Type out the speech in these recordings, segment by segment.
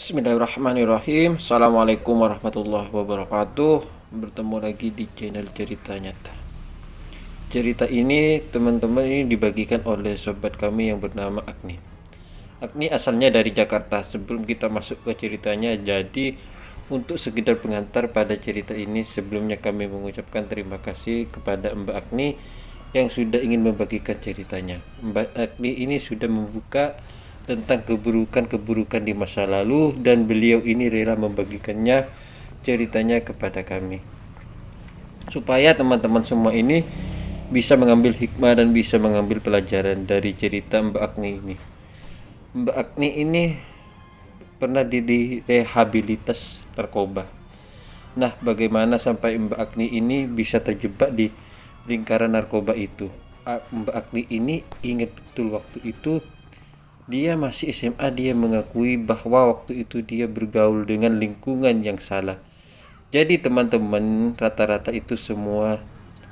Bismillahirrahmanirrahim. Assalamualaikum warahmatullahi wabarakatuh. Bertemu lagi di channel Cerita Nyata. Cerita ini teman-teman ini dibagikan oleh sobat kami yang bernama Agni. Agni asalnya dari Jakarta. Sebelum kita masuk ke ceritanya, jadi untuk sekedar pengantar pada cerita ini, sebelumnya kami mengucapkan terima kasih kepada Mbak Agni yang sudah ingin membagikan ceritanya. Mbak Agni ini sudah membuka tentang keburukan-keburukan di masa lalu, dan beliau ini rela membagikannya ceritanya kepada kami supaya teman-teman semua ini bisa mengambil hikmah dan bisa mengambil pelajaran dari cerita Mbak Agni ini. Mbak Agni ini pernah direhabilitas narkoba. Nah, bagaimana sampai Mbak Agni ini bisa terjebak di lingkaran narkoba itu? Mbak Agni ini ingat betul waktu itu dia masih SMA. Dia mengakui bahwa waktu itu dia bergaul dengan lingkungan yang salah. Jadi teman-teman, rata-rata itu semua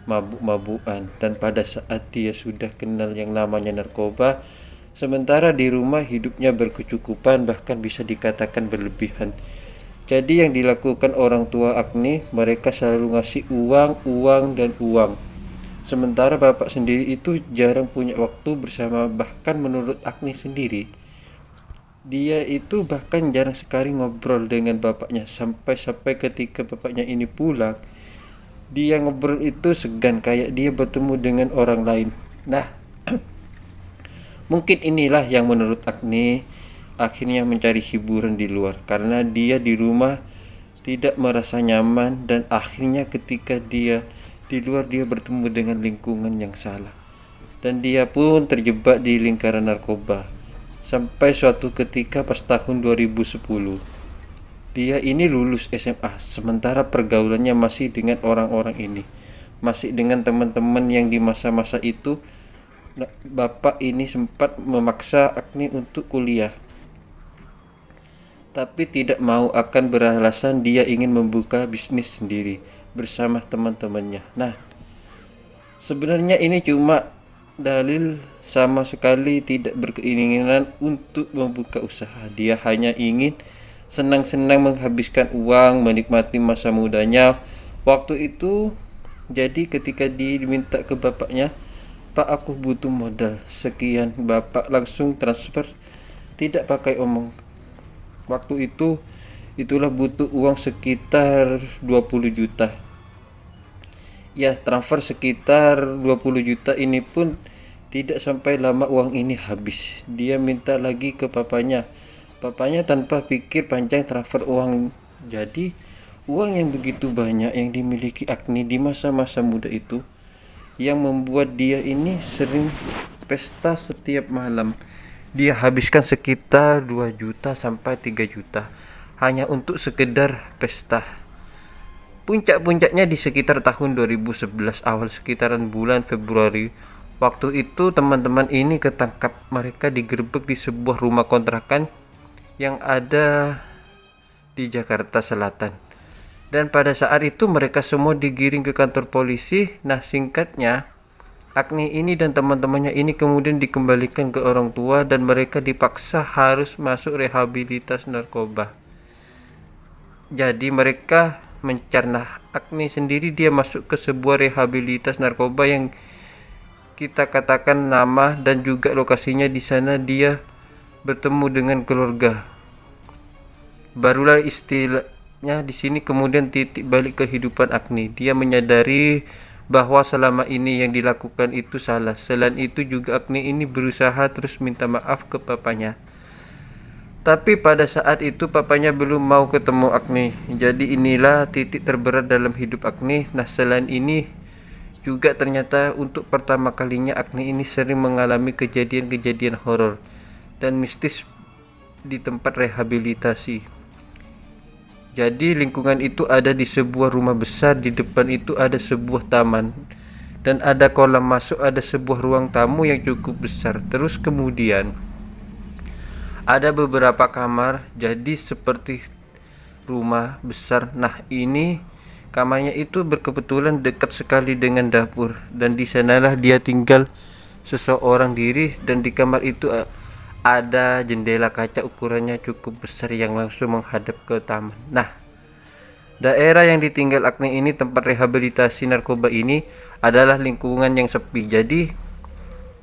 mabuk-mabukan. Dan pada saat dia sudah kenal yang namanya narkoba, sementara di rumah hidupnya berkecukupan, bahkan bisa dikatakan berlebihan. Jadi yang dilakukan orang tua Agni, mereka selalu ngasih uang, uang, dan uang. Sementara bapak sendiri itu jarang punya waktu bersama. Bahkan menurut Agni sendiri, dia itu bahkan jarang sekali ngobrol dengan bapaknya. Sampai-sampai ketika bapaknya ini pulang, dia ngobrol itu segan, kayak dia bertemu dengan orang lain. Nah, mungkin inilah yang menurut Agni akhirnya mencari hiburan di luar, karena dia di rumah tidak merasa nyaman. Dan akhirnya ketika dia di luar, dia bertemu dengan lingkungan yang salah, dan dia pun terjebak di lingkaran narkoba. Sampai suatu ketika pas tahun 2010, dia ini lulus SMA, sementara pergaulannya masih dengan orang-orang ini, masih dengan teman-teman yang di masa-masa itu. Bapak ini sempat memaksa Agni untuk kuliah, tapi tidak mau, akan beralasan dia ingin membuka bisnis sendiri bersama teman-temannya. Nah, sebenarnya ini cuma dalil, sama sekali tidak berkeinginan untuk membuka usaha. Dia hanya ingin senang-senang menghabiskan uang, menikmati masa mudanya waktu itu. Jadi ketika diminta ke bapaknya, "Pak, aku butuh modal sekian." Bapak langsung transfer, tidak pakai omong. Waktu itu itulah butuh uang sekitar 20 juta. Ya, transfer sekitar 20 juta ini pun tidak sampai lama uang ini habis. Dia minta lagi ke papanya. Papanya tanpa pikir panjang transfer uang. Jadi uang yang begitu banyak yang dimiliki Agni di masa-masa muda itu, yang membuat dia ini sering pesta setiap malam. Dia habiskan sekitar 2 juta sampai 3 juta hanya untuk sekedar pesta. Puncak-puncaknya di sekitar tahun 2011 awal, sekitaran bulan Februari. Waktu itu teman-teman ini ketangkap. Mereka digerebek di sebuah rumah kontrakan yang ada di Jakarta Selatan. Dan pada saat itu mereka semua digiring ke kantor polisi. Nah, singkatnya, Agni ini dan teman-temannya ini kemudian dikembalikan ke orang tua, dan mereka dipaksa harus masuk rehabilitas narkoba. Jadi mereka mencerna. Agni sendiri dia masuk ke sebuah rehabilitas narkoba yang kita katakan nama dan juga lokasinya. Di sana dia bertemu dengan keluarga. Barulah istilahnya di sini kemudian titik balik kehidupan Agni. Dia menyadari bahwa selama ini yang dilakukan itu salah. Selain itu juga Agni ini berusaha terus minta maaf ke papanya. Tapi pada saat itu papanya belum mau ketemu Agni. Jadi inilah titik terberat dalam hidup Agni. Nah, selain ini juga ternyata untuk pertama kalinya Agni ini sering mengalami kejadian-kejadian horor dan mistis di tempat rehabilitasi. Jadi lingkungan itu ada di sebuah rumah besar. Di depan itu ada sebuah taman, dan ada kolam masuk, ada sebuah ruang tamu yang cukup besar. Terus kemudian ada beberapa kamar, jadi seperti rumah besar. Nah, ini kamarnya itu berkebetulan dekat sekali dengan dapur, dan di sanalah dia tinggal seseorang diri. Dan di kamar itu ada jendela kaca ukurannya cukup besar yang langsung menghadap ke taman. Nah, daerah yang ditinggal Agni ini, tempat rehabilitasi narkoba ini, adalah lingkungan yang sepi. Jadi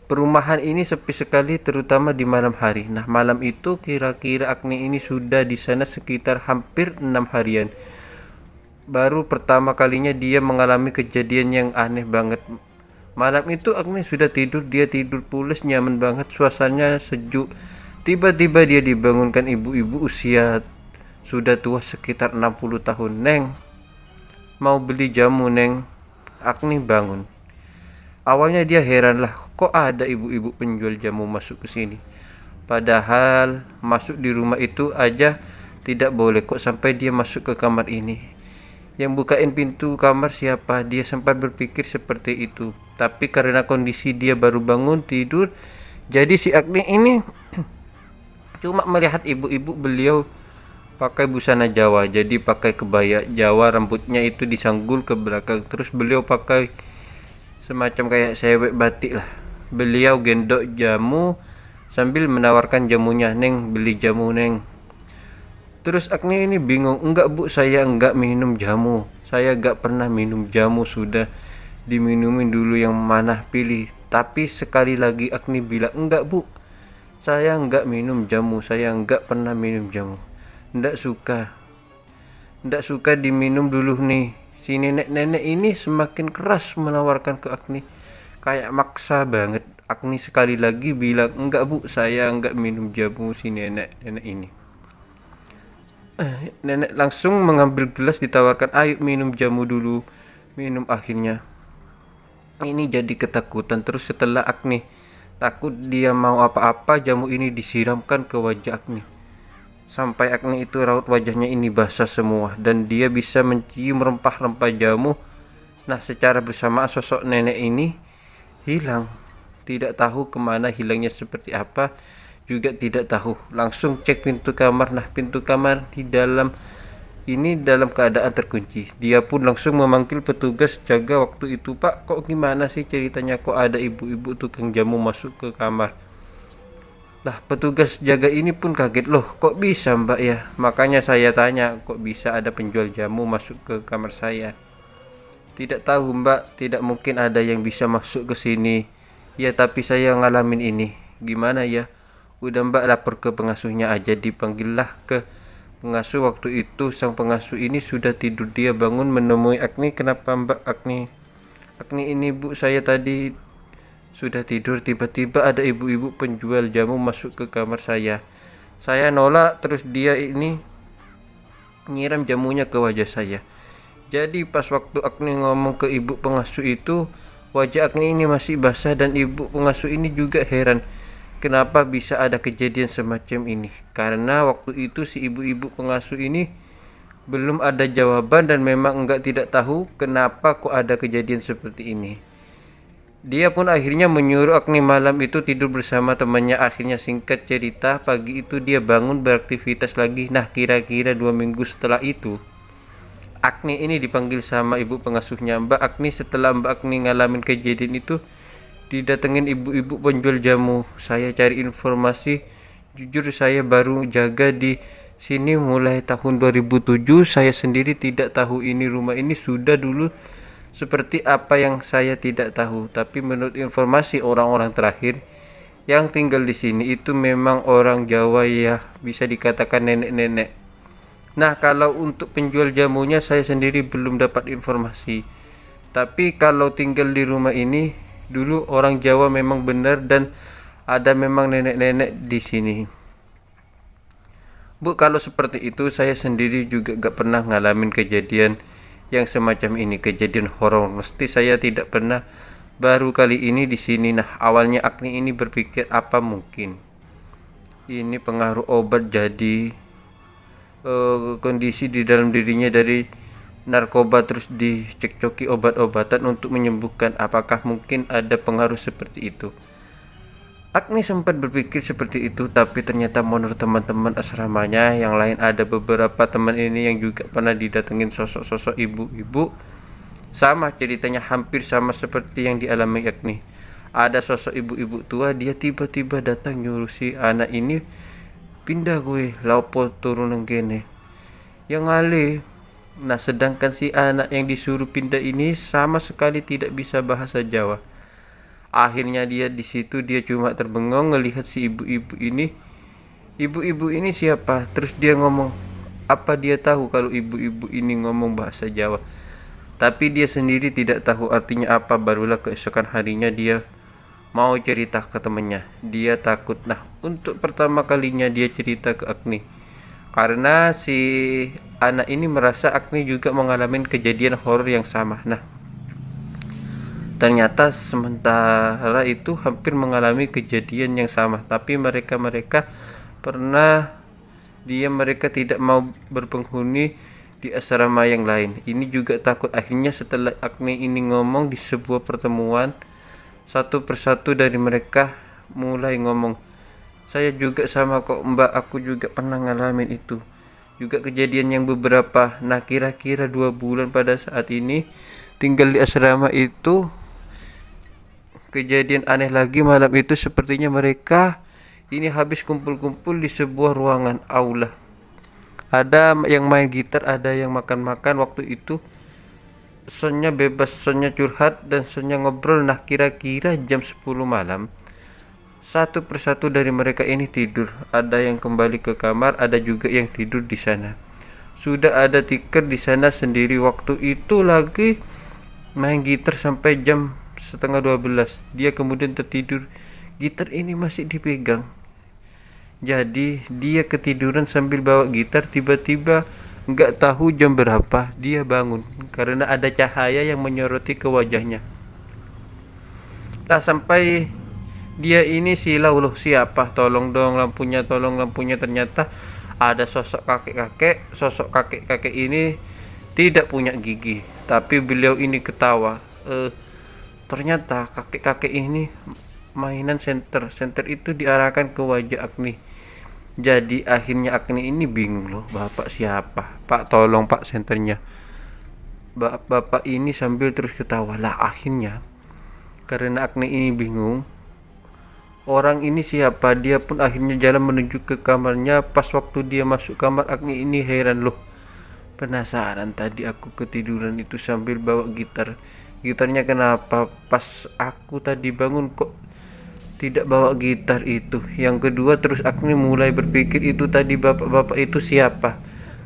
perumahan ini sepi sekali, terutama di malam hari. Nah, malam itu kira-kira Agni ini sudah di sana sekitar hampir 6 harian. Baru pertama kalinya dia mengalami kejadian yang aneh banget. Malam itu Agni sudah tidur, dia tidur pules nyaman banget, suasananya sejuk. Tiba-tiba dia dibangunkan ibu-ibu usia sudah tua sekitar 60 tahun. "Neng, mau beli jamu, Neng?" Agni bangun. Awalnya dia heran lah, kok ada ibu-ibu penjual jamu masuk ke sini. Padahal masuk di rumah itu aja tidak boleh, kok sampai dia masuk ke kamar ini. Yang bukain pintu kamar siapa? Dia sempat berpikir seperti itu. Tapi karena kondisi dia baru bangun tidur, jadi si Agni ini cuma melihat ibu-ibu. Beliau pakai busana Jawa, jadi pakai kebaya Jawa, rambutnya itu disanggul ke belakang. Terus beliau pakai semacam kayak sewek batik lah. Beliau gendok jamu sambil menawarkan jamunya. "Neng, beli jamu, Neng." Terus Agni ini bingung. "Enggak Bu, saya enggak minum jamu. Saya enggak pernah minum jamu, sudah diminumin dulu, yang mana pilih." Tapi sekali lagi Agni bilang, "Enggak Bu, saya enggak minum jamu, saya enggak pernah minum jamu. Enggak suka diminum dulu nih." Si nenek-nenek ini semakin keras menawarkan ke Agni, kayak maksa banget. Agni sekali lagi bilang, "Enggak Bu, saya enggak minum jamu." Si nenek-nenek ini, nenek langsung mengambil gelas ditawarkan, "Ayo minum jamu dulu." Minum akhirnya. Ini jadi ketakutan. Terus setelah Agni takut dia mau apa-apa, jamu ini disiramkan ke wajah Agni. Sampai Agni itu raut wajahnya ini basah semua dan dia bisa mencium rempah-rempah jamu. Nah, secara bersamaan sosok nenek ini hilang. Tidak tahu kemana hilangnya, seperti apa juga tidak tahu. Langsung cek pintu kamar. Nah, pintu kamar di dalam ini dalam keadaan terkunci. Dia pun langsung memanggil petugas jaga waktu itu. "Pak, kok gimana sih ceritanya, kok ada ibu-ibu tukang jamu masuk ke kamar?" Lah, petugas jaga ini pun kaget. "Loh, kok bisa Mbak ya?" Makanya saya tanya, kok bisa ada penjual jamu masuk ke kamar saya. "Tidak tahu Mbak, tidak mungkin ada yang bisa masuk ke sini." "Ya, tapi saya ngalamin ini." "Gimana ya?" "Udah Mbak, lapor ke pengasuhnya aja." Dipanggillah ke pengasuh. Waktu itu sang pengasuh ini sudah tidur. Dia bangun menemui Agni. "Kenapa Mbak?" "Agni ini Bu, saya tadi sudah tidur, tiba-tiba ada ibu-ibu penjual jamu masuk ke kamar saya. Saya nolak, terus dia ini nyiram jamunya ke wajah saya. Jadi pas waktu Agni ngomong ke ibu pengasuh itu, wajah Agni ini masih basah dan ibu pengasuh ini juga heran kenapa bisa ada kejadian semacam ini. Karena waktu itu si ibu-ibu pengasuh ini belum ada jawaban dan memang tidak tahu kenapa kok ada kejadian seperti ini. Dia pun akhirnya menyuruh Agni malam itu tidur bersama temannya. Akhirnya singkat cerita, pagi itu dia bangun beraktivitas lagi. Nah, kira-kira 2 minggu setelah itu, Agni ini dipanggil sama ibu pengasuhnya. "Mbak Agni, setelah Mbak Agni ngalamin kejadian itu, didatengin ibu-ibu penjual jamu. Saya cari informasi. Jujur saya baru jaga di sini mulai tahun 2007. Saya sendiri tidak tahu ini rumah ini sudah dulu seperti apa, yang saya tidak tahu. Tapi menurut informasi orang-orang terakhir yang tinggal di sini itu memang orang Jawa, ya bisa dikatakan nenek-nenek. Nah, kalau untuk penjual jamunya saya sendiri belum dapat informasi. Tapi kalau tinggal di rumah ini dulu orang Jawa memang benar dan ada memang nenek-nenek di sini. Bu, kalau seperti itu saya sendiri juga gak pernah ngalamin kejadian yang semacam ini, kejadian horor. Mesti saya tidak pernah, baru kali ini di sini." Nah, awalnya Agni ini berpikir apa mungkin ini pengaruh obat, jadi kondisi di dalam dirinya dari narkoba terus dicekcoki obat-obatan untuk menyembuhkan. Apakah mungkin ada pengaruh seperti itu? Agni sempat berpikir seperti itu, tapi ternyata menurut teman-teman asramanya yang lain, ada beberapa teman ini yang juga pernah didatengin sosok-sosok ibu-ibu. Sama ceritanya, hampir sama seperti yang dialami Agni. Ada sosok ibu-ibu tua, dia tiba-tiba datang nyuruh si anak ini pindah gue lapo turun kene yang ngale. Nah, sedangkan si anak yang disuruh pindah ini sama sekali tidak bisa bahasa Jawa. Akhirnya dia di situ dia cuma terbengong ngelihat si ibu-ibu ini. Ibu-ibu ini siapa? Terus dia ngomong, apa dia tahu kalau ibu-ibu ini ngomong bahasa Jawa? Tapi dia sendiri tidak tahu artinya apa. Barulah keesokan harinya dia mau cerita ke temannya. Dia takut. Nah, untuk pertama kalinya dia cerita ke Agni. Karena si anak ini merasa Agni juga mengalami kejadian horor yang sama. Nah, ternyata sementara itu hampir mengalami kejadian yang sama. Tapi mereka pernah mereka tidak mau berpenghuni di asrama yang lain. Ini juga takut. Akhirnya setelah Agni ini ngomong di sebuah pertemuan, satu persatu dari mereka mulai ngomong, saya juga sama kok mbak, aku juga pernah ngalamin itu juga kejadian yang beberapa. Nah, kira-kira 2 bulan pada saat ini tinggal di asrama itu, kejadian aneh lagi malam itu. Sepertinya mereka ini habis kumpul-kumpul di sebuah ruangan aula. Ada yang main gitar, ada yang makan-makan. Waktu itu soundnya bebas, soundnya curhat dan soundnya ngobrol. Nah, kira-kira jam 10 malam satu persatu dari mereka ini tidur. Ada yang kembali ke kamar, ada juga yang tidur di sana. Sudah ada tiker di sana sendiri. Waktu itu lagi main gitar sampai jam setengah 12. Dia kemudian tertidur. Gitar ini masih dipegang. Jadi dia ketiduran sambil bawa gitar. Tiba-tiba nggak tahu jam berapa dia bangun karena ada cahaya yang menyoroti ke wajahnya. Nah, sampai dia ini silau, loh siapa, tolong dong lampunya, tolong lampunya. Ternyata ada sosok kakek-kakek. Sosok kakek-kakek ini tidak punya gigi, tapi beliau ini ketawa. Ternyata kakek-kakek ini mainan senter itu diarahkan ke wajah Agni. Jadi akhirnya Agni ini bingung, loh bapak siapa, pak tolong pak senternya. Bapak ini sambil terus ketawa. Lah, akhirnya karena Agni ini bingung, orang ini siapa, dia pun akhirnya jalan menuju ke kamarnya. Pas waktu dia masuk kamar, Agni ini heran, loh penasaran, tadi aku ketiduran itu sambil bawa gitarnya kenapa pas aku tadi bangun kok tidak bawa gitar itu. Yang kedua, terus Agni mulai berpikir, itu tadi bapak-bapak itu siapa,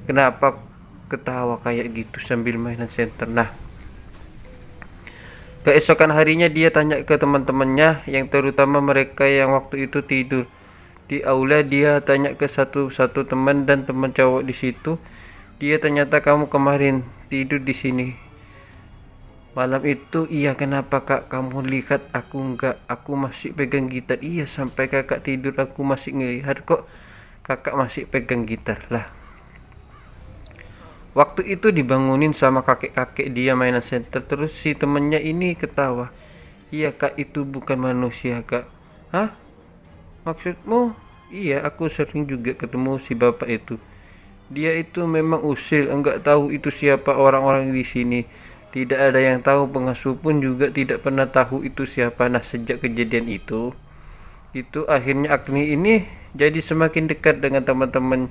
kenapa ketawa kayak gitu sambil mainan senter. Nah, keesokan harinya dia tanya ke teman-temannya, yang terutama mereka yang waktu itu tidur di aula. Dia tanya ke satu-satu teman dan teman cowok di situ. Dia ternyata, kamu kemarin tidur di sini malam itu? Iya, kenapa kak? Kamu lihat aku enggak? Aku masih pegang gitar. Iya, sampai kakak tidur aku masih ngelihat kok kakak masih pegang gitar. Lah, waktu itu dibangunin sama kakek-kakek dia mainan senter. Terus si temennya ini ketawa. Iya kak, itu bukan manusia kak. Hah? Maksudmu? Iya, aku sering juga ketemu si bapak itu. Dia itu memang usil, enggak tahu itu siapa orang-orang di sini. Tidak ada yang tahu, pengasuh pun juga tidak pernah tahu itu siapa. Nah, sejak kejadian itu akhirnya Agni ini jadi semakin dekat dengan teman-teman.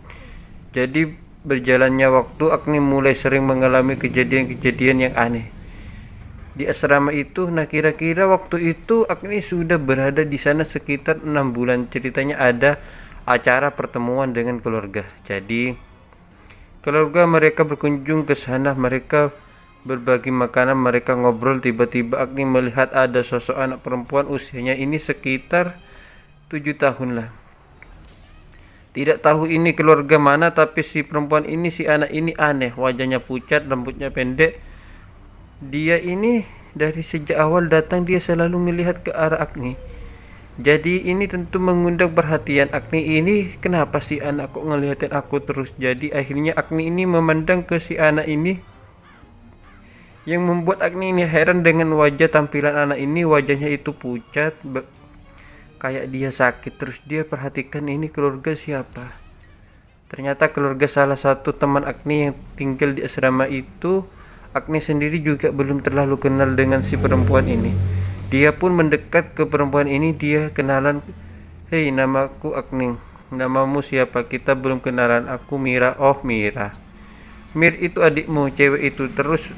Jadi berjalannya waktu, Agni mulai sering mengalami kejadian-kejadian yang aneh di asrama itu. Nah, kira-kira waktu itu Agni sudah berada di sana sekitar 6 bulan. Ceritanya ada acara pertemuan dengan keluarga. Jadi keluarga mereka berkunjung ke sana, mereka berbagi makanan, mereka ngobrol. Tiba-tiba Agni melihat ada sosok anak perempuan, usianya ini sekitar 7 tahun lah. Tidak tahu ini keluarga mana, tapi si perempuan ini, si anak ini aneh. Wajahnya pucat, rambutnya pendek. Dia ini dari sejak awal datang dia selalu melihat ke arah Agni. Jadi ini tentu mengundang perhatian Agni ini, kenapa si anak kok ngeliatin aku terus. Jadi akhirnya Agni ini memandang ke si anak ini, yang membuat Agni ini heran dengan wajah tampilan anak ini. Wajahnya itu pucat, kayak dia sakit. Terus dia perhatikan, ini keluarga siapa. Ternyata keluarga salah satu teman Agni yang tinggal di asrama itu. Agni sendiri juga belum terlalu kenal dengan si perempuan ini. Dia pun mendekat ke perempuan ini. Dia kenalan, "Hei, namaku Agni. Namamu siapa? Kita belum kenalan. Aku Mira." "Oh, Mira. Mir itu adikmu, cewek itu." Terus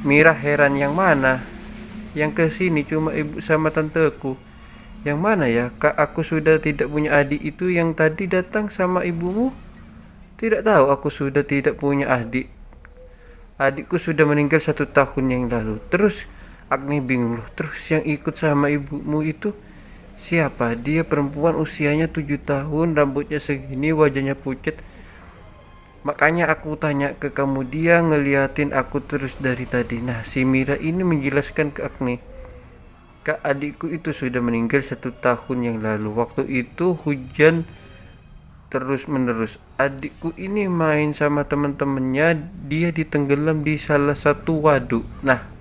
Mira heran, "Yang mana?" "Yang ke sini cuma ibu sama tanteku." "Yang mana ya, Kak? Aku sudah tidak punya adik." "Itu yang tadi datang sama ibumu?" "Tidak tahu, aku sudah tidak punya adik. Adikku sudah meninggal 1 tahun yang lalu." Terus Agni bingung, loh, terus yang ikut sama ibumu itu siapa? Dia perempuan usianya 7 tahun, rambutnya segini, wajahnya pucat. "Makanya aku tanya ke kamu." "Dia ngeliatin aku terus dari tadi." Nah, si Mira ini menjelaskan ke Agni, "Kak, adikku itu sudah meninggal 1 tahun yang lalu. Waktu itu hujan terus menerus. Adikku ini main sama teman-temannya, dia ditenggelam di salah satu waduk." Nah,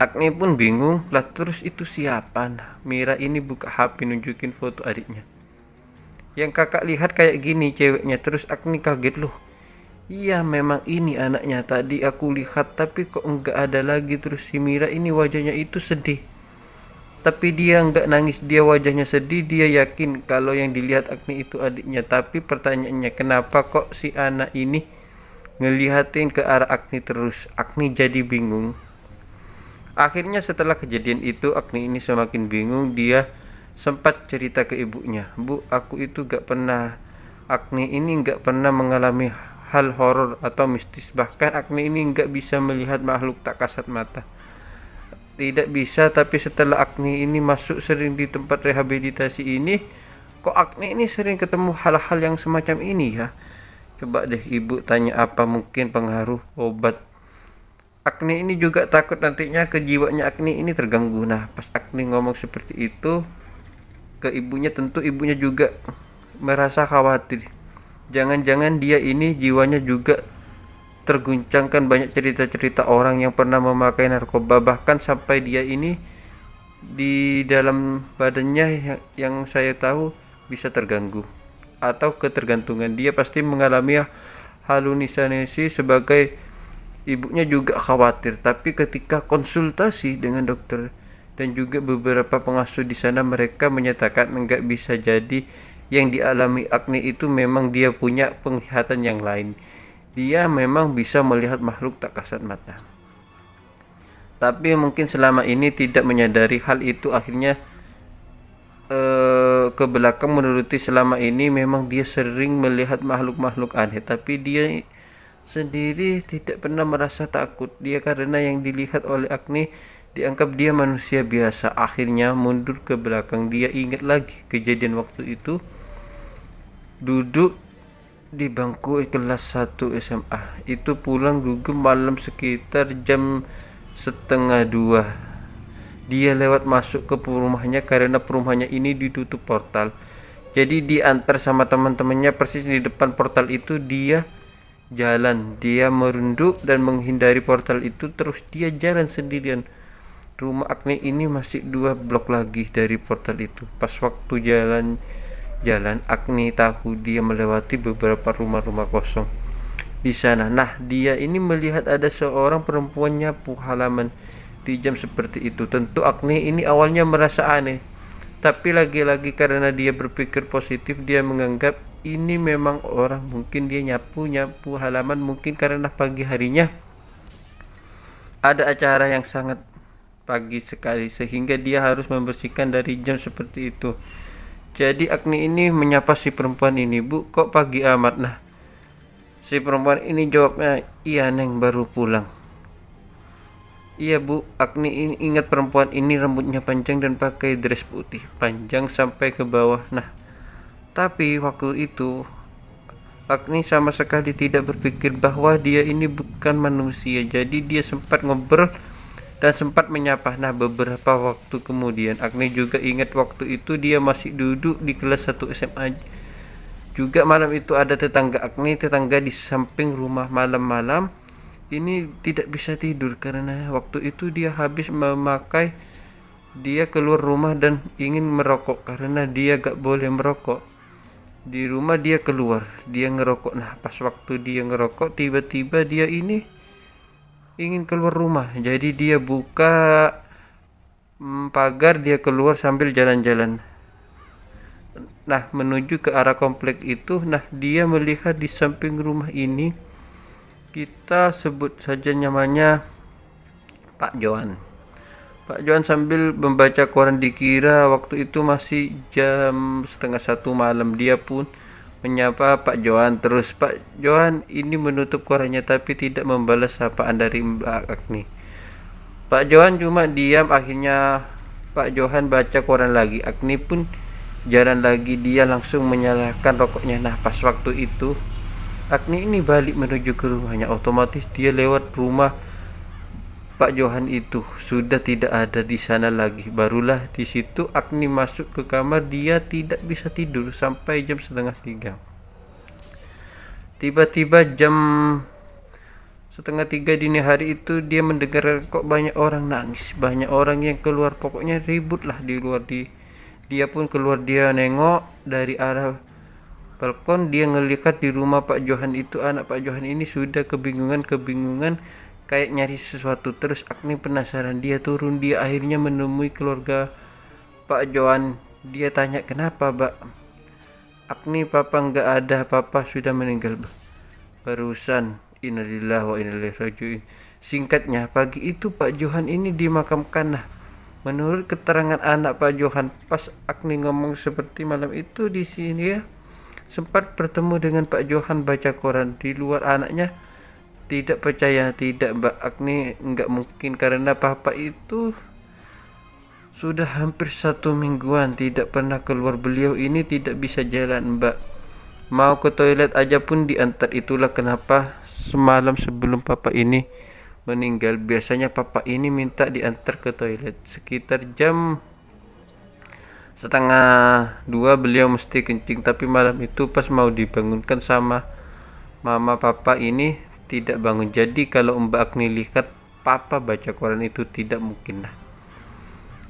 Agni pun bingung, lah terus itu siapa? Nah, Mira ini buka HP nunjukin foto adiknya. "Yang kakak lihat kayak gini ceweknya." Terus Agni kaget, loh, iya memang ini anaknya. Tadi aku lihat tapi kok enggak ada lagi. Terus si Mira ini wajahnya itu sedih. Tapi dia enggak nangis, dia wajahnya sedih. Dia yakin kalau yang dilihat Agni itu adiknya. Tapi pertanyaannya, kenapa kok si anak ini ngelihatin ke arah Agni terus? Agni jadi bingung. Akhirnya setelah kejadian itu Agni ini semakin bingung. Dia sempat cerita ke ibunya, "Bu, aku itu Agni ini gak pernah mengalami hal horor atau mistis. Bahkan Agni ini gak bisa melihat makhluk tak kasat mata. Tidak bisa, tapi setelah Agni ini masuk sering di tempat rehabilitasi ini, kok Agni ini sering ketemu hal-hal yang semacam ini ya." Coba deh ibu tanya, apa mungkin pengaruh obat? Agni ini juga takut nantinya kejiwaannya Agni ini terganggu. Nah, pas Agni ngomong seperti itu ke ibunya, tentu ibunya juga merasa khawatir. Jangan-jangan dia ini jiwanya juga terguncangkan banyak cerita-cerita orang yang pernah memakai narkoba. Bahkan sampai dia ini di dalam badannya yang saya tahu bisa terganggu atau ketergantungan. Dia pasti mengalami halusinasi. Sebagai ibunya juga khawatir, tapi ketika konsultasi dengan dokter dan juga beberapa pengasuh di sana, mereka menyatakan enggak bisa jadi yang dialami Agni itu memang dia punya penglihatan yang lain. Dia memang bisa melihat makhluk tak kasat mata. Tapi mungkin selama ini tidak menyadari hal itu, akhirnya ke belakang menuruti selama ini memang dia sering melihat makhluk-makhluk aneh, tapi dia sendiri tidak pernah merasa takut. Dia karena yang dilihat oleh Agni dianggap dia manusia biasa. Akhirnya mundur ke belakang, dia ingat lagi kejadian waktu itu duduk di bangku kelas 1 SMA. Itu pulang juga malam sekitar jam 1:30. Dia lewat masuk ke rumahnya karena rumahnya ini ditutup portal. Jadi diantar sama teman-temannya. Persis di depan portal itu dia jalan. Dia merunduk dan menghindari portal itu. Terus dia jalan sendirian. Rumah Agni ini masih 2 blok lagi dari portal itu. Pas waktu jalan Agni tahu dia melewati beberapa rumah-rumah kosong di sana. Nah, dia ini melihat ada seorang perempuan nyapu halaman di jam seperti itu. Tentu Agni ini awalnya merasa aneh, tapi lagi-lagi karena dia berpikir positif, dia menganggap ini memang orang. Mungkin dia nyapu halaman, mungkin karena pagi harinya ada acara yang sangat pagi sekali sehingga dia harus membersihkan dari jam seperti itu. Jadi Agni ini menyapa si perempuan ini, "Bu, kok pagi amat?" Nah, si perempuan ini jawabnya, "Iya Neng, baru pulang." "Iya Bu." Agni ini ingat perempuan ini rambutnya panjang dan pakai dress putih panjang sampai ke bawah. Nah, tapi waktu itu Agni sama sekali tidak berpikir bahwa dia ini bukan manusia. Jadi dia sempat ngobrol dan sempat menyapa. Nah, beberapa waktu kemudian Agni juga ingat waktu itu dia masih duduk di kelas 1 SMA. Juga malam itu ada tetangga Agni, tetangga di samping rumah. Malam-malam ini tidak bisa tidur karena waktu itu dia habis memakai, dia keluar rumah dan ingin merokok karena dia gak boleh merokok di rumah. Dia keluar, dia ngerokok. Nah, pas waktu dia ngerokok, tiba-tiba dia ini ingin keluar rumah. Jadi dia buka pagar dia keluar sambil jalan-jalan. Nah, menuju ke arah komplek itu, nah dia melihat di samping rumah ini, kita sebut saja namanya Pak Johan. Pak Johan sambil membaca koran, dikira waktu itu masih jam setengah 1 malam. Dia pun menyapa Pak Johan terus. Pak Johan ini menutup korannya tapi tidak membalas sapaan dari Mbak Agni. Pak Johan cuma diam. Akhirnya Pak Johan baca koran lagi. Agni pun jalan lagi. Dia langsung menyalakan rokoknya. Nah, pas waktu itu Agni ini balik menuju ke rumahnya. Otomatis dia lewat rumah Pak Johan itu sudah tidak ada di sana lagi. Barulah di situ Agni masuk ke kamar. Dia tidak bisa tidur sampai jam setengah 3. Tiba-tiba jam setengah 3 dini hari itu dia mendengar kok banyak orang nangis, banyak orang yang keluar. Pokoknya ribut lah di luar. Dia pun keluar, dia nengok dari arah balkon. Dia ngelihat di rumah Pak Johan itu, anak Pak Johan ini sudah kebingungan kayak nyari sesuatu. Terus Agni penasaran, dia turun. Dia akhirnya menemui keluarga Pak Johan. Dia tanya, kenapa Pak? Agni, papa nggak ada, papa sudah meninggal barusan. Innalillahi wa inna ilaihi raji'un. Singkatnya, pagi itu Pak Johan ini dimakamkan. Nah, menurut keterangan anak Pak Johan, pas Agni ngomong seperti malam itu di sini ya, sempat bertemu dengan Pak Johan baca koran. Di luar anaknya tidak percaya. Tidak Mbak Agni, nggak mungkin, karena papa itu sudah hampir 1 mingguan tidak pernah keluar. Beliau ini tidak bisa jalan Mbak, mau ke toilet aja pun diantar. Itulah kenapa semalam sebelum papa ini meninggal, biasanya papa ini minta diantar ke toilet sekitar jam setengah 2 beliau mesti kencing. Tapi malam itu pas mau dibangunkan sama mama papa ini tidak bangun. Jadi kalau Mbak Agni lihat papa baca koran itu tidak mungkin lah.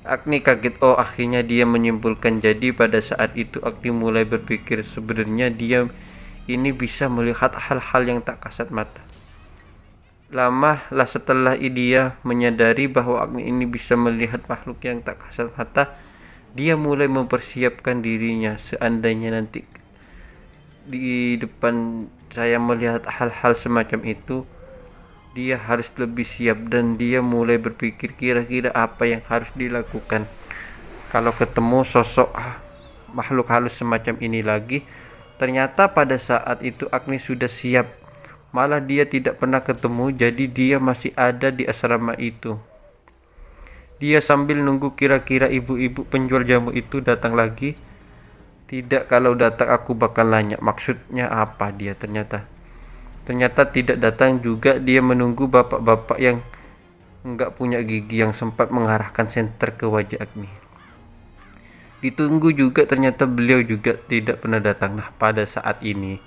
Agni kaget. Oh, akhirnya dia menyimpulkan. Jadi pada saat itu Agni mulai berpikir sebenarnya dia ini bisa melihat hal-hal yang tak kasat mata. Lama lah setelah dia menyadari bahwa Agni ini bisa melihat makhluk yang tak kasat mata, dia mulai mempersiapkan dirinya. Seandainya nanti di depan saya melihat hal-hal semacam itu, dia harus lebih siap. Dan dia mulai berpikir kira-kira apa yang harus dilakukan kalau ketemu sosok makhluk halus semacam ini lagi. Ternyata pada saat itu Agni sudah siap, malah dia tidak pernah ketemu. Jadi dia masih ada di asrama itu. Dia sambil nunggu kira-kira ibu-ibu penjual jamu itu datang lagi. Tidak, kalau datang aku bakal nanya maksudnya apa dia. Ternyata tidak datang juga. Dia menunggu bapak-bapak yang enggak punya gigi yang sempat mengarahkan senter ke wajah Agni. Ditunggu juga, ternyata beliau juga tidak pernah datang. Nah, pada saat ini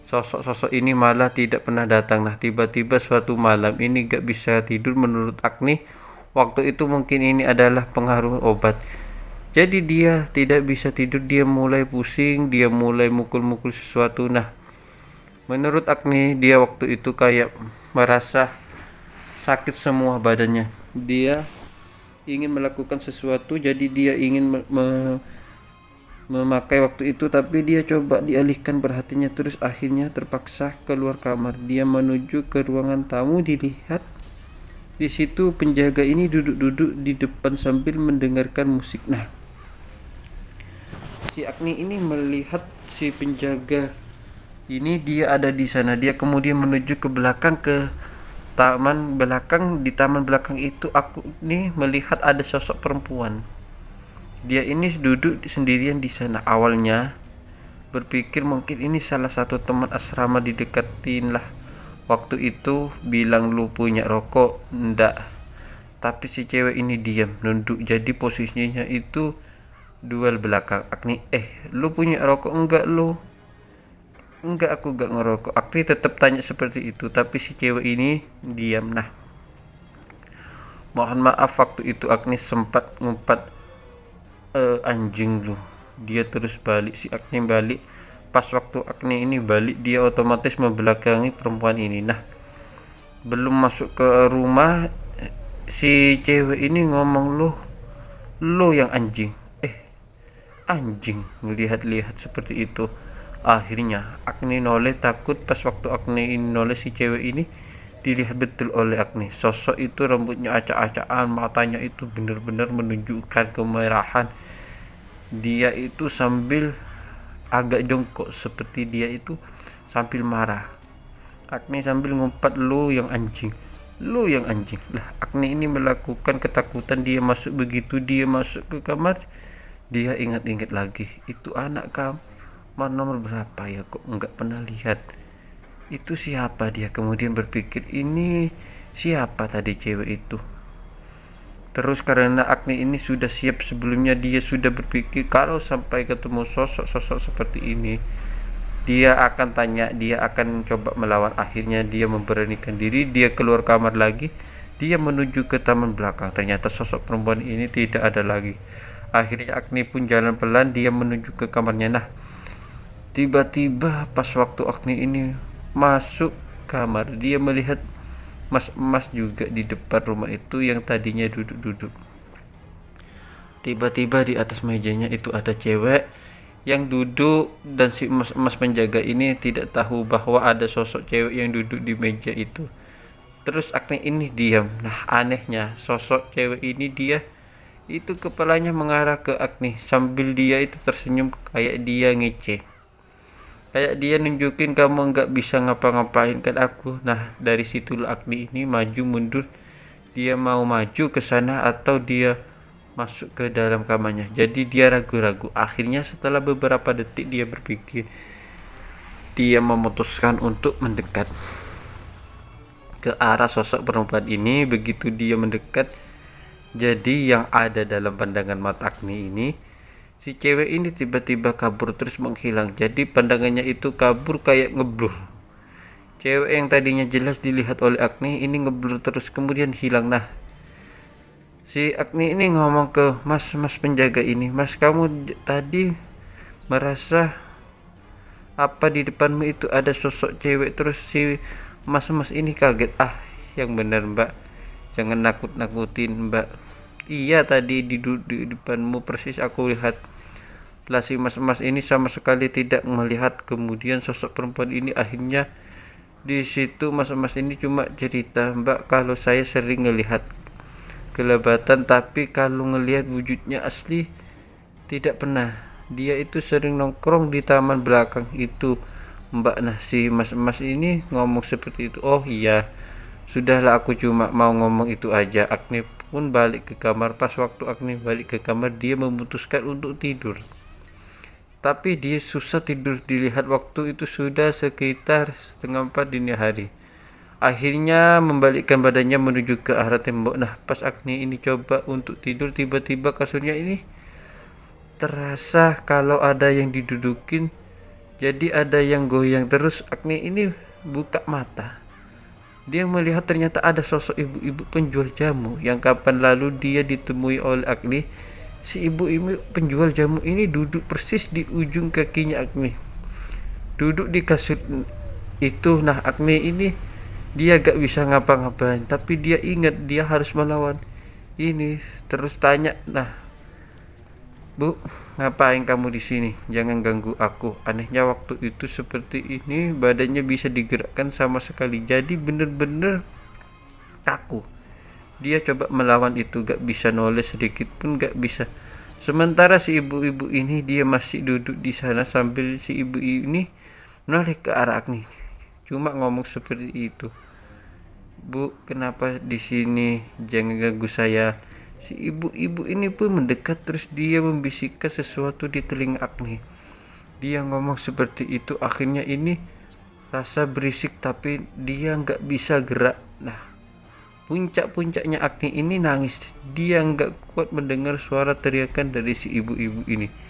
sosok-sosok ini malah tidak pernah datang. Nah, tiba-tiba suatu malam ini gak bisa tidur. Menurut Agni waktu itu mungkin ini adalah pengaruh obat. Jadi dia tidak bisa tidur, dia mulai pusing, dia mulai mukul-mukul sesuatu. Nah, menurut Agni dia waktu itu kayak merasa sakit semua badannya. Dia ingin melakukan sesuatu, jadi dia ingin memakai waktu itu, tapi dia coba dialihkan perhatiannya. Terus akhirnya terpaksa keluar kamar. Dia menuju ke ruangan tamu. Dilihat di situ penjaga ini duduk-duduk di depan sambil mendengarkan musik. Nah, si Agni ini melihat si penjaga ini dia ada di sana. Dia kemudian menuju ke belakang, ke taman belakang. Di taman belakang itu aku nih melihat ada sosok perempuan. Dia ini duduk sendirian di sana. Awalnya berpikir mungkin ini salah satu teman asrama, didekatin lah. Waktu itu bilang lu punya rokok? Ndak. Tapi si cewek ini diam, nunduk. Jadi posisinya itu duel belakang. Agni, lu punya rokok enggak lu? Enggak, aku enggak ngerokok. Agni tetap tanya seperti itu, tapi si cewek ini diam. Nah, mohon maaf waktu itu Agni sempat ngumpat, anjing lu. Dia terus balik, si Agni balik. Pas waktu Agni ini balik, dia otomatis membelakangi perempuan ini. Nah, belum masuk ke rumah, si cewek ini ngomong, lo yang anjing. Anjing, melihat-lihat seperti itu. Akhirnya Agni noleh, takut. Pas waktu Agni ini noleh, si cewek ini dilihat betul oleh Agni. Sosok itu rambutnya acak-acakan, matanya itu benar-benar menunjukkan kemerahan. Dia itu sambil agak jongkok, seperti dia itu sambil marah. Agni sambil ngumpat, lo yang anjing, lo yang anjing. Lah, Agni ini melakukan ketakutan. Dia masuk, begitu dia masuk ke kamar, dia ingat-ingat lagi, itu anak kamar nomor berapa ya, kok nggak pernah lihat. Itu siapa? Dia kemudian berpikir, ini siapa tadi cewek itu. Terus karena Agni ini sudah siap sebelumnya, dia sudah berpikir kalau sampai ketemu sosok-sosok seperti ini, dia akan tanya, dia akan coba melawan. Akhirnya dia memberanikan diri, dia keluar kamar lagi, dia menuju ke taman belakang. Ternyata sosok perempuan ini tidak ada lagi. Akhirnya Agni pun jalan pelan, dia menuju ke kamarnya. Nah, tiba-tiba pas waktu Agni ini masuk kamar, dia melihat mas-mas juga di depan rumah itu yang tadinya duduk-duduk. Tiba-tiba di atas mejanya itu ada cewek yang duduk, dan si mas penjaga ini tidak tahu bahwa ada sosok cewek yang duduk di meja itu. Terus Agni ini diam. Nah, anehnya sosok cewek ini dia itu kepalanya mengarah ke Agni sambil dia itu tersenyum, kayak dia ngece, kayak dia nunjukin, kamu nggak bisa ngapa-ngapain kan aku. Nah, dari situ Agni ini maju mundur, dia mau maju ke sana atau dia masuk ke dalam kamarnya. Jadi dia ragu-ragu. Akhirnya setelah beberapa detik dia berpikir, dia memutuskan untuk mendekat ke arah sosok perempuan ini. Begitu dia mendekat, jadi yang ada dalam pandangan mata Agni ini, si cewek ini tiba-tiba kabur terus menghilang. Jadi pandangannya itu kabur kayak ngeblur. Cewek yang tadinya jelas dilihat oleh Agni ini ngeblur terus kemudian hilang. Nah, si Agni ini ngomong ke mas penjaga ini, mas, kamu tadi merasa apa di depanmu itu ada sosok cewek? Terus si mas ini kaget, yang benar mbak, jangan nakut-nakutin mbak. Iya, tadi di depanmu persis aku lihat. Lah, si mas ini sama sekali tidak melihat. Kemudian sosok perempuan ini akhirnya di situ mas ini cuma cerita, mbak, kalau saya sering ngelihat kelebatan, tapi kalau ngelihat wujudnya asli tidak pernah. Dia itu sering nongkrong di taman belakang itu mbak. Nah, si mas ini ngomong seperti itu. Oh iya, sudahlah, aku cuma mau ngomong itu aja. Agni pun balik ke kamar. Pas waktu Agni balik ke kamar, dia memutuskan untuk tidur. Tapi dia susah tidur, dilihat waktu itu sudah sekitar 3:30 dini hari. Akhirnya membalikkan badannya menuju ke arah tembok. Nah, pas Agni ini coba untuk tidur, tiba-tiba kasurnya ini terasa kalau ada yang didudukin. Jadi ada yang goyang. Terus Agni ini buka mata. Dia melihat ternyata ada sosok ibu-ibu penjual jamu yang kapan lalu dia ditemui oleh Agni. Si ibu-ibu penjual jamu ini duduk persis di ujung kakinya Agni, duduk di kasur itu. Nah, Agni ini dia gak bisa ngapa-ngapain, tapi dia ingat dia harus melawan ini. Terus tanya, nah, bu, ngapain kamu di sini? Jangan ganggu aku. Anehnya waktu itu seperti ini, badannya bisa digerakkan sama sekali. Jadi bener-bener kaku. Dia coba melawan itu, gak bisa noleh sedikit pun gak bisa. Sementara si ibu-ibu ini dia masih duduk di sana sambil si ibu ini noleh ke arah Agni. Cuma ngomong seperti itu, bu, kenapa di sini? Jangan ganggu saya. Si ibu-ibu ini pun mendekat, terus dia membisikkan sesuatu di telinga Agni. Dia ngomong seperti itu. Akhirnya ini rasa berisik, tapi dia nggak bisa gerak. Nah, puncak-puncaknya Agni ini nangis. Dia nggak kuat mendengar suara teriakan dari si ibu-ibu ini.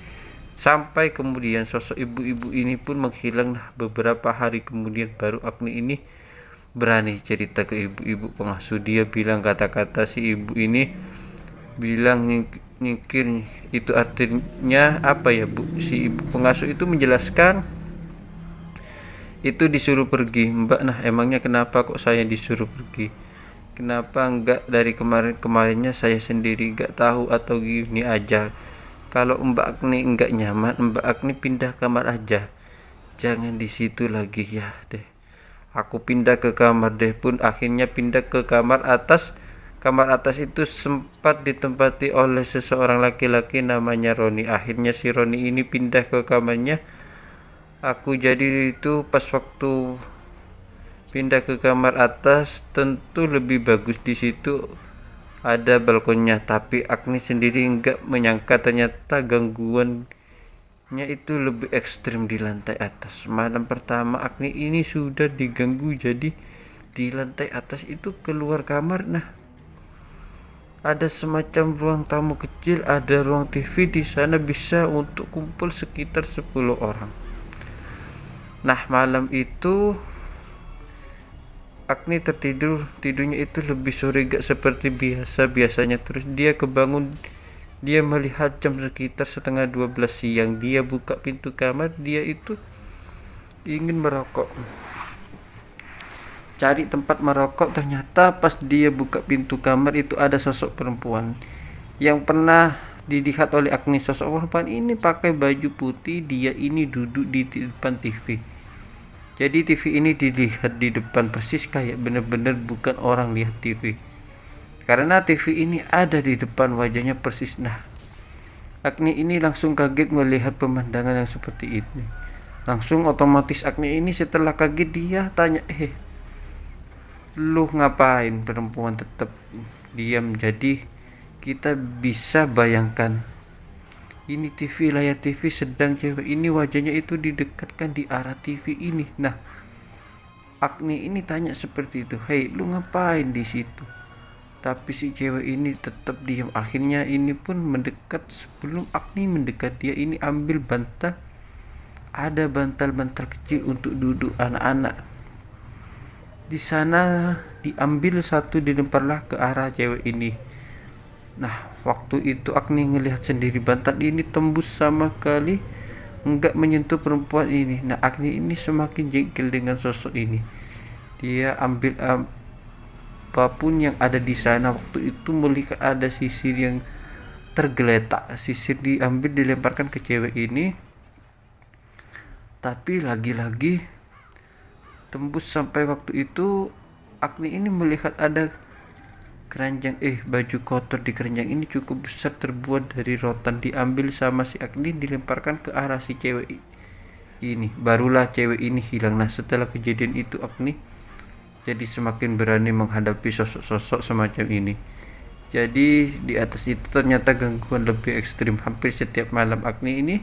Sampai kemudian sosok ibu-ibu ini pun menghilang. Nah, beberapa hari kemudian baru Agni ini berani cerita ke ibu-ibu pengasuh. Dia bilang kata-kata si ibu ini bilang nyingkir. Itu artinya apa ya, bu? Si ibu pengasuh itu menjelaskan itu disuruh pergi. Mbak, nah, emangnya kenapa kok saya disuruh pergi? Kenapa enggak dari kemarin-kemarinnya saya sendiri enggak tahu atau gini aja. Kalau Mbak Agni enggak nyaman, Mbak Agni pindah kamar aja. Jangan di situ lagi ya deh. Aku pindah ke kamar deh pun akhirnya pindah ke kamar atas. Kamar atas itu sempat ditempati oleh seseorang laki-laki namanya Roni. Akhirnya si Roni ini pindah ke kamarnya. Aku jadi itu pas waktu pindah ke kamar atas tentu lebih bagus, di situ ada balkonnya, tapi Agni sendiri enggak menyangka ternyata gangguannya itu lebih ekstrim di lantai atas. Malam pertama Agni ini sudah diganggu, jadi di lantai atas itu keluar kamar. Nah, ada semacam ruang tamu kecil, ada ruang TV di sana bisa untuk kumpul sekitar 10 orang. Nah, malam itu Agni tidurnya itu lebih sore gak seperti biasanya. Terus dia kebangun, dia melihat jam sekitar setengah 12 siang. Dia buka pintu kamar, dia itu ingin merokok, cari tempat merokok. Ternyata pas dia buka pintu kamar itu ada sosok perempuan yang pernah dilihat oleh Agni. Sosok perempuan ini pakai baju putih, dia ini duduk di depan TV. Jadi TV ini dilihat di depan persis kayak bener-bener bukan orang lihat TV, karena TV ini ada di depan wajahnya persis. Nah, Agni ini langsung kaget melihat pemandangan yang seperti ini. Langsung otomatis Agni ini setelah kaget dia tanya, lu ngapain? Perempuan tetap diam. Jadi kita bisa bayangkan ini TV, layar TV, sedang cewek ini wajahnya itu didekatkan di arah TV ini. Nah, Agni ini tanya seperti itu, hei lu ngapain di situ? Tapi si cewek ini tetap diam. Akhirnya ini pun mendekat. Sebelum Agni mendekat, dia ini ambil bantal. Ada bantal-bantal kecil untuk duduk anak-anak. Di sana diambil satu, dilemparlah ke arah cewek ini. Nah, waktu itu Agni ngelihat sendiri bantal ini tembus sama sekali enggak menyentuh perempuan ini. Nah, Agni ini semakin jengkel dengan sosok ini. Dia ambil apapun yang ada di sana. Waktu itu melihat ada sisir yang tergeletak. Sisir diambil, dilemparkan ke cewek ini. Tapi lagi-lagi tembus sampai waktu itu Agni ini melihat ada keranjang, baju kotor di keranjang ini cukup besar, terbuat dari rotan. Diambil sama si Agni, dilemparkan ke arah si cewek ini. Barulah cewek ini hilang. Nah, setelah kejadian itu Agni jadi semakin berani menghadapi sosok-sosok semacam ini. Jadi di atas itu ternyata gangguan lebih ekstrim. Hampir setiap malam Agni ini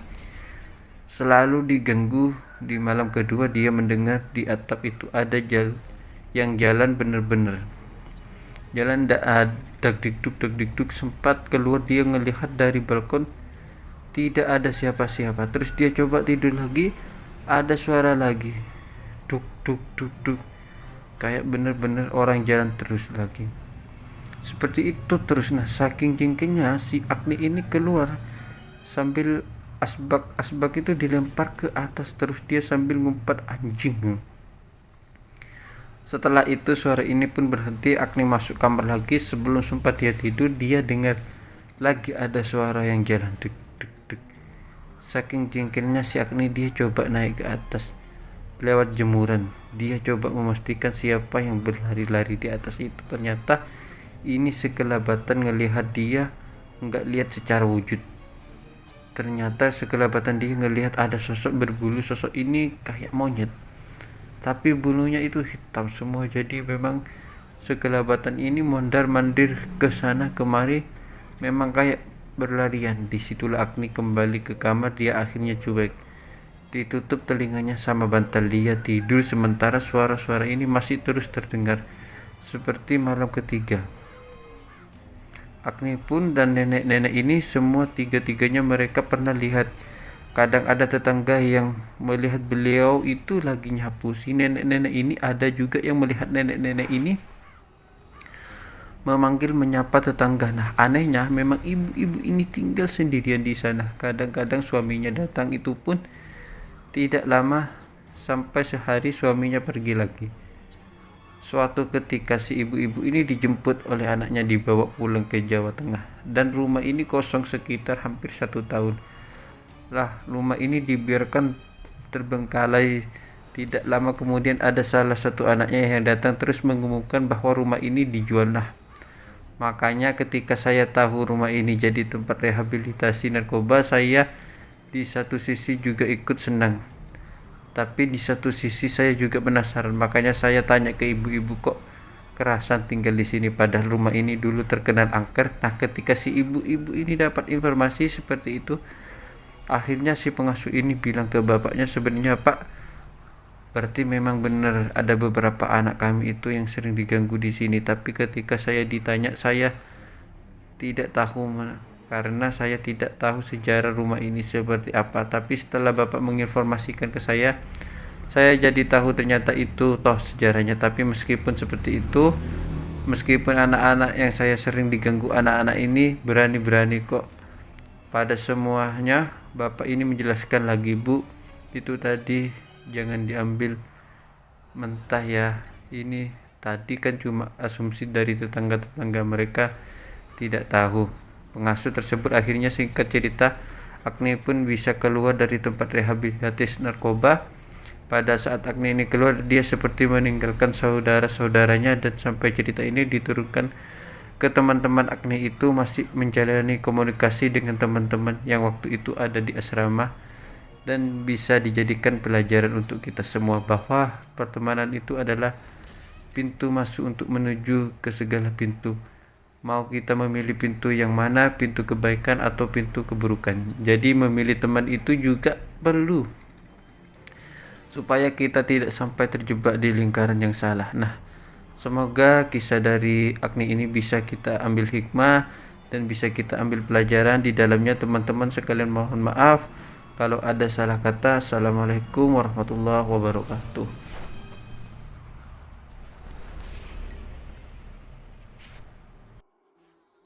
selalu diganggu. Di malam kedua dia mendengar di atap itu ada yang jalan bener-bener jalan dag-dig-dug. Sempat keluar, dia ngelihat dari balkon tidak ada siapa-siapa. Terus dia coba tidur lagi, ada suara lagi, duk, kayak bener-bener orang jalan terus lagi seperti itu terus. Nah, saking jengkelnya si Agni ini keluar sambil asbak itu dilempar ke atas. Terus dia sambil ngumpat, anjing. Setelah itu suara ini pun berhenti. Agni masuk kamar lagi. Sebelum sempat dia tidur, dia dengar lagi ada suara yang jalan deg. Saking jengkelnya si Agni, dia coba naik ke atas lewat jemuran. Dia coba memastikan siapa yang berlari-lari di atas itu. Ternyata ini sekelabatan ngelihat dia, nggak lihat secara wujud. Ternyata sekelabatan dia ngelihat ada sosok berbulu. Sosok ini kayak monyet, tapi bulunya itu hitam semua. Jadi memang sekelabatan ini mondar-mandir ke sana kemari, memang kayak berlarian. Disitulah Agni kembali ke kamar. Dia akhirnya cuek, ditutup telinganya sama bantal. Dia tidur sementara suara-suara ini masih terus terdengar seperti malam ketiga. Agni pun dan nenek-nenek ini semua tiga-tiganya mereka pernah lihat. Kadang ada tetangga yang melihat beliau itu lagi nyapu. Si nenek-nenek ini ada juga yang melihat nenek-nenek ini memanggil, menyapa tetangga. Nah, anehnya memang ibu-ibu ini tinggal sendirian di sana. Kadang-kadang suaminya datang, itu pun tidak lama, sampai sehari suaminya pergi lagi. Suatu ketika si ibu-ibu ini dijemput oleh anaknya dibawa pulang ke Jawa Tengah, dan rumah ini kosong sekitar hampir 1 tahun. Lah, rumah ini dibiarkan terbengkalai. Tidak lama kemudian ada salah satu anaknya yang datang terus mengumumkan bahwa rumah ini dijual. Nah, makanya ketika saya tahu rumah ini jadi tempat rehabilitasi narkoba, saya di satu sisi juga ikut senang. Tapi di satu sisi saya juga penasaran. Makanya saya tanya ke ibu-ibu, kok kerasan tinggal di sini padahal rumah ini dulu terkenal angker. Nah, ketika si ibu-ibu ini dapat informasi seperti itu, akhirnya si pengasuh ini bilang ke bapaknya, sebenarnya Pak, berarti memang benar ada beberapa anak kami itu yang sering diganggu di sini. Tapi ketika saya ditanya, saya tidak tahu karena saya tidak tahu sejarah rumah ini seperti apa. Tapi setelah bapak menginformasikan ke saya jadi tahu ternyata itu toh sejarahnya. Tapi meskipun seperti itu, meskipun anak-anak yang saya sering diganggu anak-anak ini berani-berani kok. Pada semuanya bapak ini menjelaskan lagi, Bu, itu tadi jangan diambil mentah ya, ini tadi kan cuma asumsi dari tetangga-tetangga, mereka tidak tahu. Pengasuh tersebut akhirnya, singkat cerita, Agni pun bisa keluar dari tempat rehabilitasi narkoba. Pada saat Agni ini keluar, dia seperti meninggalkan saudara-saudaranya, dan sampai cerita ini diturunkan ke teman-teman Agni itu masih menjalani komunikasi dengan teman-teman yang waktu itu ada di asrama, dan bisa dijadikan pelajaran untuk kita semua bahwa pertemanan itu adalah pintu masuk untuk menuju ke segala pintu. Mau kita memilih pintu yang mana, pintu kebaikan atau pintu keburukan. Jadi memilih teman itu juga perlu supaya kita tidak sampai terjebak di lingkaran yang salah. Nah, semoga kisah dari Agni ini bisa kita ambil hikmah dan bisa kita ambil pelajaran di dalamnya. Teman-teman sekalian, mohon maaf kalau ada salah kata. Assalamualaikum warahmatullahi wabarakatuh.